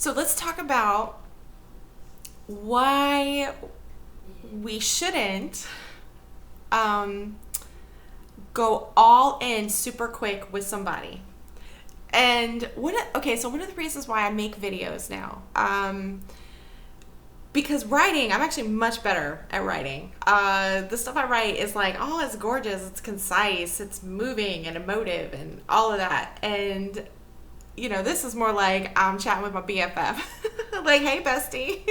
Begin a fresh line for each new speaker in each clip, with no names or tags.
So let's talk about why we shouldn't um, go all in super quick with somebody. And so one of the reasons why I make videos now, because writing, I'm actually much better at writing. The stuff I write is like, oh, it's gorgeous, it's concise, it's moving and emotive and all of that. And this is more like I'm chatting with my BFF, like, hey, bestie,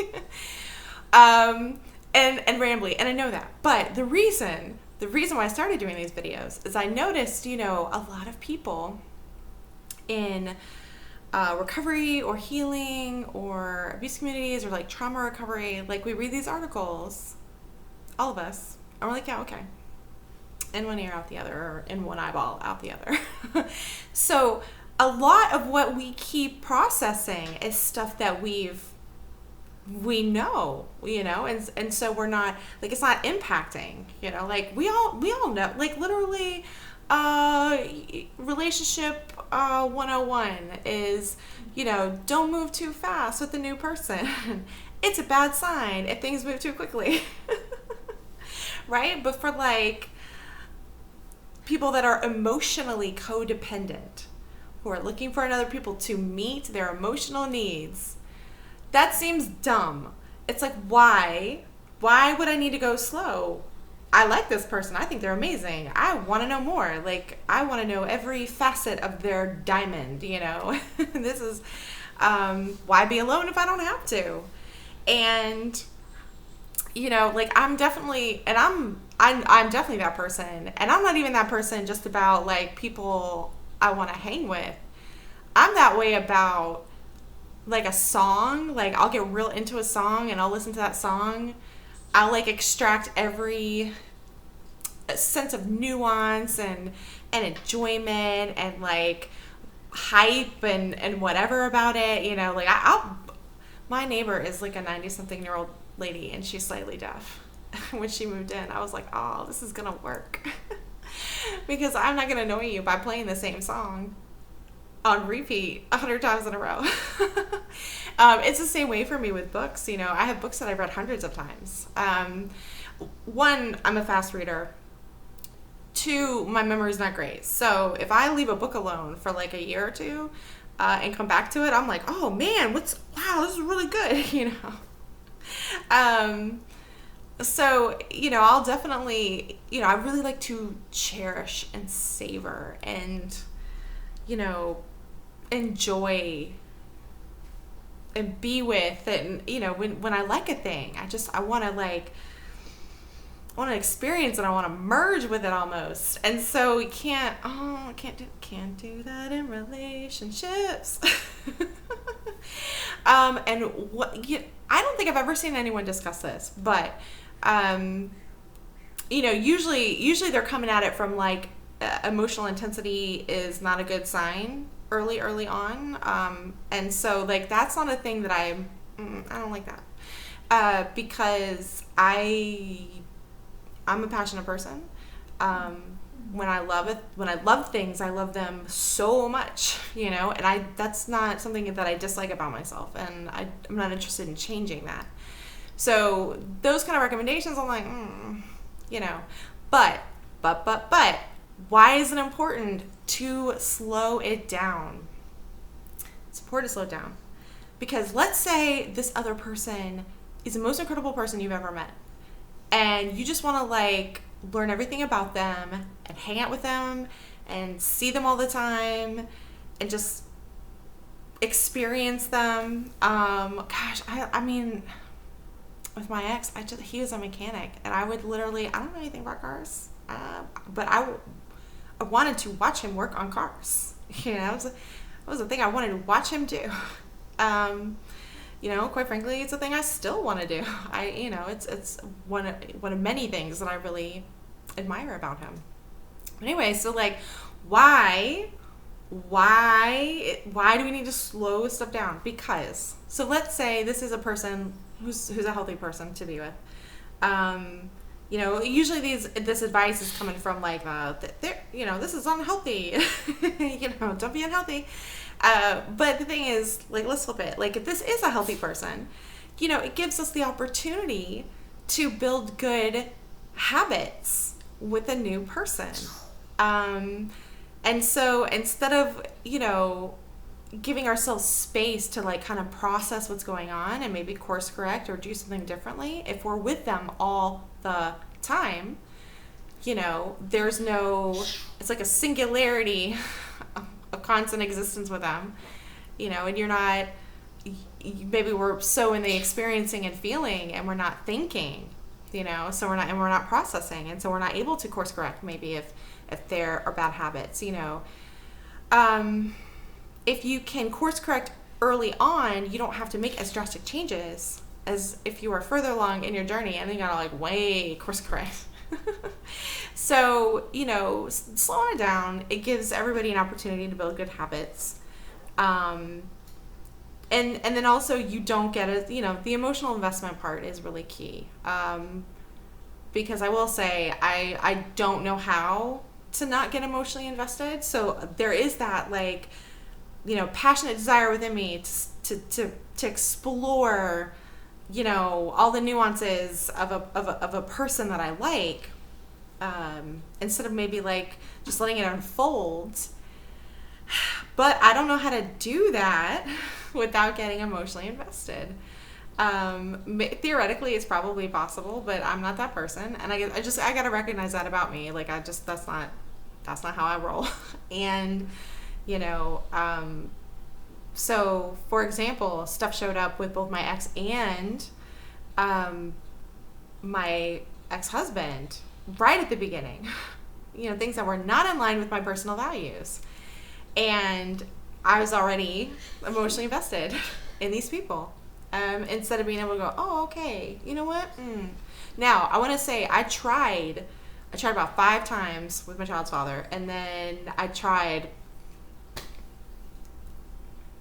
and rambly, and I know that. But the reason why I started doing these videos is I noticed, a lot of people in recovery or healing or abuse communities or like trauma recovery, like we read these articles, all of us, and we're like, yeah, okay, in one ear out the other, or in one eyeball out the other. So a lot of what we keep processing is stuff that we know, and so we're not, like, it's not impacting, like we all know, like, literally, relationship 101 is, don't move too fast with a new person. It's a bad sign if things move too quickly. Right? But for like people that are emotionally codependent, who are looking for other people to meet their emotional needs, that seems dumb. It's like, why would I need to go slow? I like this person. I think they're amazing. I want to know more. Like, I want to know every facet of their diamond, This is, why be alone if I don't have to? And, like, I'm definitely that person. And I'm not even that person just about, like, people I want to hang with. I'm that way about, like, a song. Like, I'll get real into a song and I'll listen to that song. I'll, like, extract every sense of nuance and enjoyment and, like, hype and whatever about it, like, my neighbor is like a 90-something-year-old lady, and she's slightly deaf. When she moved in, I was like, oh, this is gonna work. Because I'm not gonna annoy you by playing the same song on repeat 100 times in a row. It's the same way for me with books. I have books that I've read hundreds of times. One, I'm a fast reader. Two, my memory's not great. So if I leave a book alone for like a year or two and come back to it, I'm like, oh man, wow, this is really good, So, I'll definitely, I really like to cherish and savor and, enjoy and be with, and when I like a thing, I want to experience it. I want to merge with it almost. And so we can't do that in relationships. And I don't think I've ever seen anyone discuss this, but usually they're coming at it from like emotional intensity is not a good sign early on, and so, like, that's not a thing that I don't like that, because I'm a passionate person. When I love things, I love them so much, and that's not something that I dislike about myself, and I'm not interested in changing that. So those kind of recommendations, I'm like, but why is it important to slow it down? It's important to slow it down because let's say this other person is the most incredible person you've ever met, and you just want to, like, learn everything about them and hang out with them and see them all the time and just experience them. I mean, with my ex, he was a mechanic, and I would literally, I don't know anything about cars, but I wanted to watch him work on cars. That was the thing I wanted to watch him do. Quite frankly, it's a thing I still want to do. It's one of many things that I really admire about him. Anyway, so, like, why do we need to slow stuff down? Because, so let's say this is a person who's a healthy person to be with. Usually this advice is coming from, like, this is unhealthy. Don't be unhealthy. But the thing is, like, let's flip it. Like, if this is a healthy person, it gives us the opportunity to build good habits with a new person. And so instead of, giving ourselves space to like kind of process what's going on and maybe course correct or do something differently, if we're with them all the time, it's like a singularity, a constant existence with them, and you're not, maybe we're so in the experiencing and feeling and we're not thinking, so we're not processing, and so we're not able to course correct maybe if there are bad habits, if you can course correct early on, you don't have to make as drastic changes as if you are further along in your journey and then you gotta like way course correct. So, slowing it down, it gives everybody an opportunity to build good habits. And then also you don't get the emotional investment part is really key. Because I will say, I don't know how to not get emotionally invested. So there is that like, passionate desire within me to explore, all the nuances of a person that I like, instead of maybe like just letting it unfold. But I don't know how to do that without getting emotionally invested. Theoretically, it's probably possible, but I'm not that person, and I got to recognize that about me. Like that's not how I roll, and. So for example, stuff showed up with both my ex and my ex-husband right at the beginning, things that were not in line with my personal values. And I was already emotionally invested in these people. Instead of being able to go, oh, okay, you know what? Now, I want to say I tried about 5 times with my child's father, and then I tried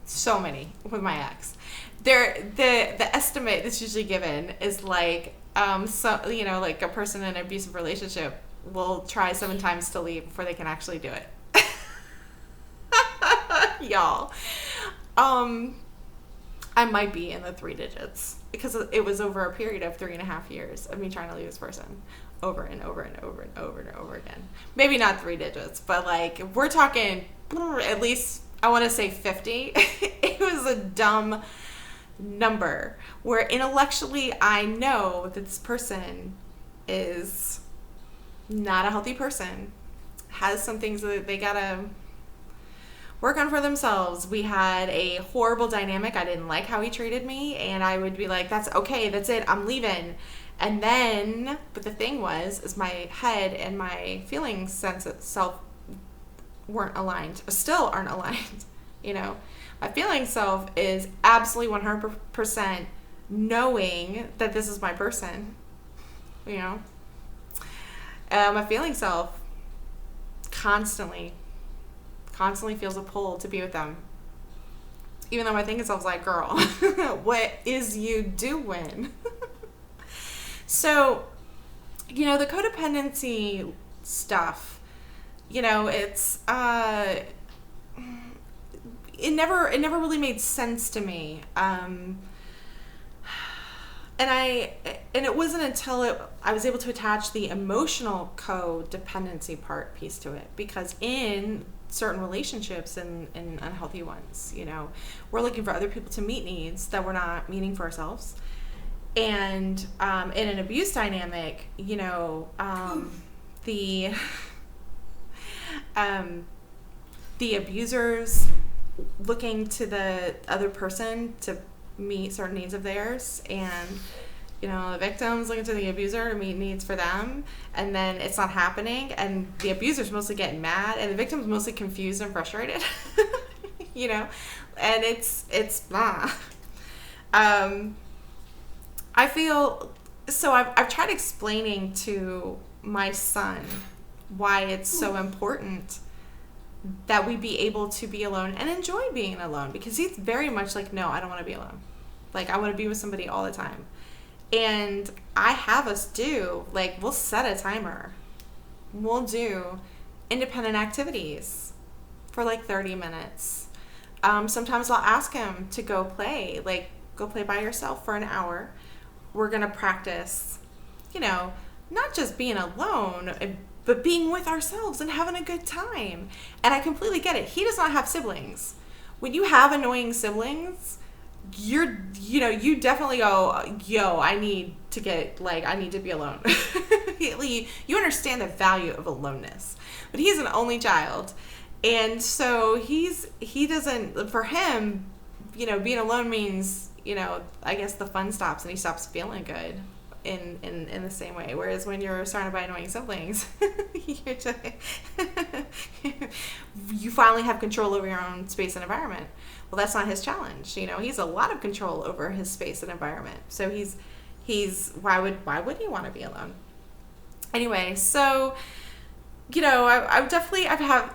so many with my ex. The estimate that's usually given is like like a person in an abusive relationship will try 7 times to leave before they can actually do it. Y'all, I might be in the 3 digits because it was over a period of 3.5 years of me trying to leave this person over and over and over and over and over again. Maybe not 3 digits, but like we're talking at least, I want to say 50. It was a dumb number where intellectually I know that this person is not a healthy person, has some things that they gotta work on for themselves. We had a horrible dynamic. I didn't like how he treated me, and I would be like, that's okay, that's it, I'm leaving. And then, but the thing is my head and my feeling sense of self weren't aligned, still aren't aligned. My feeling self is absolutely 100% knowing that this is my person. My feeling self constantly feels a pull to be with them, even though my thinking self's like, girl, what is you doing? So, the codependency stuff, it's it never really made sense to me, and it wasn't until I was able to attach the emotional codependency piece to it, because in certain relationships and unhealthy ones, we're looking for other people to meet needs that we're not meeting for ourselves, and in an abuse dynamic, the abusers looking to the other person to meet certain needs of theirs, and the victims looking to the abuser to meet needs for them, and then it's not happening, and the abuser's mostly getting mad, and the victim's mostly confused and frustrated. And it's blah. I feel so I've tried explaining to my son why it's so important that we be able to be alone and enjoy being alone, because he's very much like, no, I don't want to be alone. Like, I want to be with somebody all the time. And I have us we'll set a timer. We'll do independent activities for 30 minutes. Sometimes I'll ask him to go play, like go play by yourself for an hour. We're going to practice, not just being alone, but being with ourselves and having a good time. And I completely get it. He does not have siblings. When you have annoying siblings, you definitely go, yo, I need to be alone. You understand the value of aloneness. But he's an only child. And so he doesn't, for him, being alone means, I guess the fun stops and he stops feeling good in the same way. Whereas when you're surrounded by annoying siblings, you finally have control over your own space and environment. Well, that's not his challenge. He's a lot of control over his space and environment. So why would he want to be alone? Anyway, so I've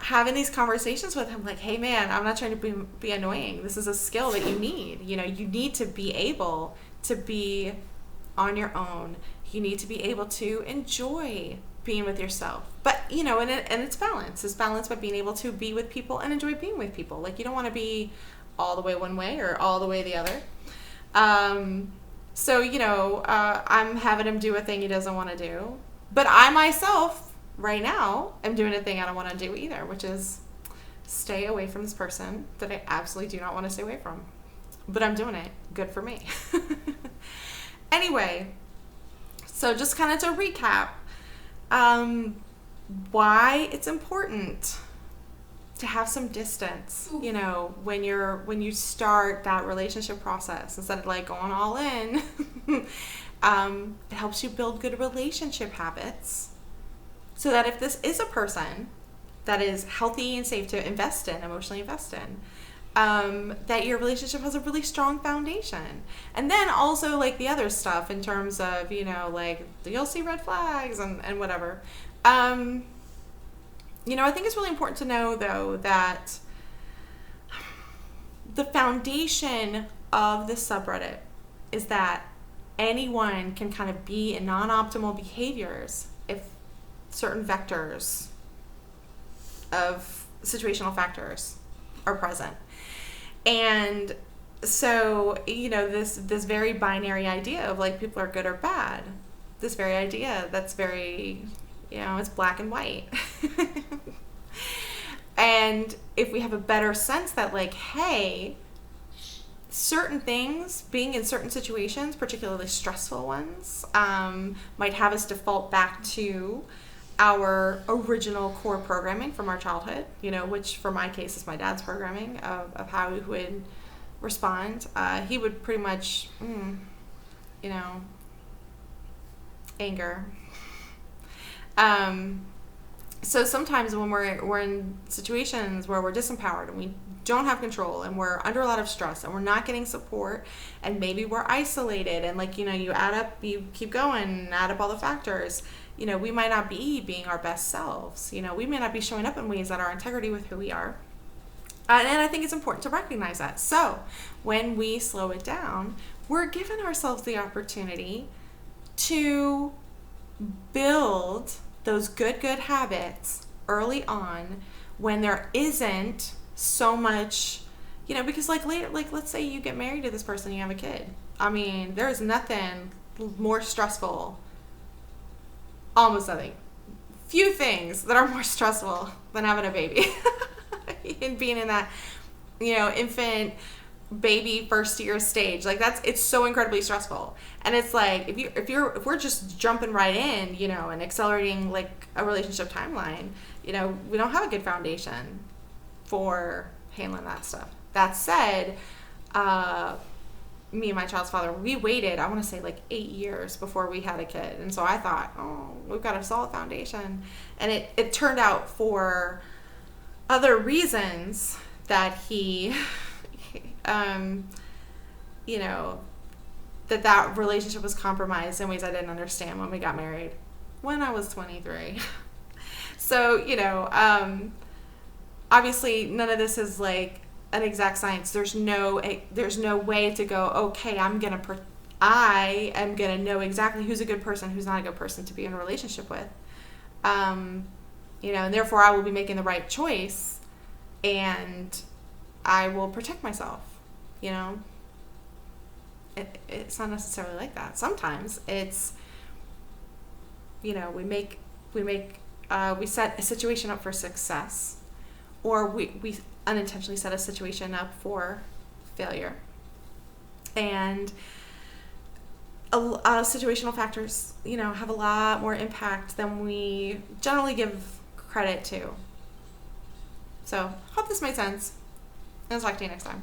having these conversations with him, like, hey man, I'm not trying to be annoying. This is a skill that you need. You need to be able to be on your own. You need to be able to enjoy being with yourself. But, and it's balance. It's balance by being able to be with people and enjoy being with people. Like, you don't want to be all the way one way or all the way the other. So, I'm having him do a thing he doesn't want to do. But I myself, right now, am doing a thing I don't want to do either, which is stay away from this person that I absolutely do not want to stay away from. But I'm doing it. Good for me. Anyway, so just kind of to recap, why it's important to have some distance, when you start that relationship process, instead of like going all in. It helps you build good relationship habits so that if this is a person that is healthy and safe to emotionally invest in, that your relationship has a really strong foundation. And then also like the other stuff in terms of, like you'll see red flags and whatever. I think it's really important to know though that the foundation of this subreddit is that anyone can kind of be in non-optimal behaviors if certain vectors of situational factors are present. And so, this very binary idea of like people are good or bad, this very idea that's very, it's black and white. And if we have a better sense that like, hey, certain things, being in certain situations, particularly stressful ones, might have us default back to our original core programming from our childhood, which for my case is my dad's programming of how he would respond. He would pretty much, anger. So sometimes when we're in situations where we're disempowered and we don't have control and we're under a lot of stress and we're not getting support and maybe we're isolated and like, you keep going and add up all the factors, we might not be being our best selves. We may not be showing up in ways that are in integrity with who we are. And I think it's important to recognize that. So when we slow it down, we're giving ourselves the opportunity to build those good habits early on when there isn't so much, because like later, like let's say you get married to this person and you have a kid. I mean, there's nothing more stressful, almost nothing. Few things that are more stressful than having a baby and being in that, infant baby first year stage. Like it's so incredibly stressful. And it's like if we're just jumping right in, and accelerating like a relationship timeline, we don't have a good foundation for handling that stuff. That said, me and my child's father, we waited, I want to say like 8 years before we had a kid. And so I thought, we've got a solid foundation. And it turned out for other reasons that he, that relationship was compromised in ways I didn't understand when we got married when I was 23. So, obviously none of this is like an exact science. There's no way to go, okay, I am gonna know exactly who's a good person, who's not a good person to be in a relationship with. And therefore I will be making the right choice. And I will protect myself, It's not necessarily like that. Sometimes it's, we set a situation up for success, or we unintentionally set a situation up for failure. And situational factors, have a lot more impact than we generally give credit to. So, hope this made sense. I'll talk to you next time.